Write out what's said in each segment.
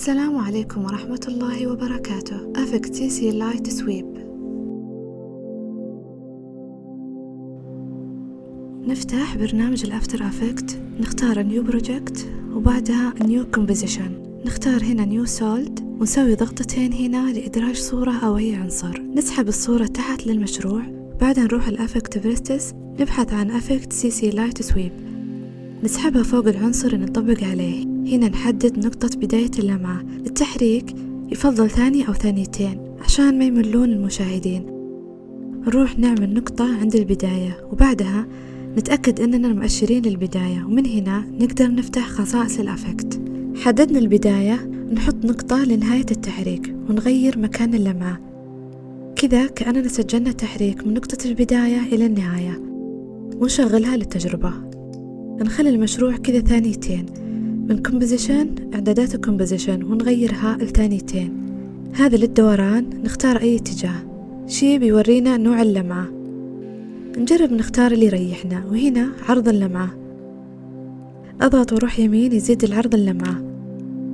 السلام عليكم ورحمة الله وبركاته. Affect CC Light Sweep. نفتح برنامج الأفتر أفكت، نختار نيو بروجكت وبعدها نيو كومبوزيشن، نختار هنا نيو سولد ونسوي ضغطتين هنا لإدراج صورة أو أي عنصر. نسحب الصورة تحت للمشروع، بعدها نروح الأفكت بريستس نبحث عن أفكت CC Light Sweep، نسحبها فوق العنصر اللي نطبق عليه. هنا نحدد نقطة بداية اللمعة. للتحريك يفضل ثانية أو ثانيتين عشان ما يملون المشاهدين. نروح نعمل نقطة عند البداية وبعدها نتأكد أننا مؤشرين للبداية، ومن هنا نقدر نفتح خصائص الأفكت. حددنا البداية، نحط نقطة لنهاية التحريك ونغير مكان اللمعة. كذا كأننا سجلنا التحريك من نقطة البداية إلى النهاية، ونشغلها للتجربة. نخلي المشروع كذا ثانيتين، من كومبوزيشن إعدادات الكومبوزيشن ونغيرها لثانيتين. هذا للدوران نختار أي اتجاه، شي بيورينا نوع اللمعة. نجرب نختار اللي يريحنا، وهنا عرض اللمعة. أضغط وروح يمين يزيد العرض اللمعة،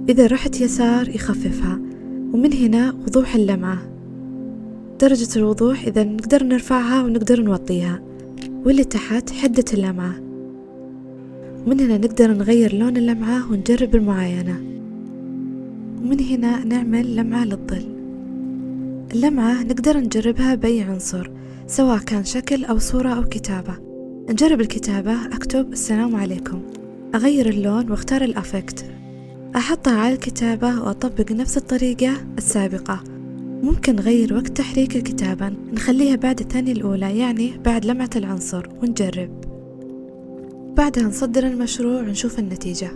إذا رحت يسار يخففها، ومن هنا وضوح اللمعة، درجة الوضوح إذا نقدر نرفعها ونقدر نوطيها، واللي تحت حدة اللمعة. ومن هنا نقدر نغير لون اللمعة ونجرب المعاينة، ومن هنا نعمل لمعة للظل. اللمعة نقدر نجربها بأي عنصر سواء كان شكل أو صورة أو كتابة. نجرب الكتابة، أكتب السلام عليكم، أغير اللون واختار الأفكت، أحطها على الكتابة وأطبق نفس الطريقة السابقة. ممكن نغير وقت تحريك الكتابة، نخليها بعد الثانية الأولى يعني بعد لمعة العنصر ونجرب. بعدها نصدر المشروع ونشوف النتيجة.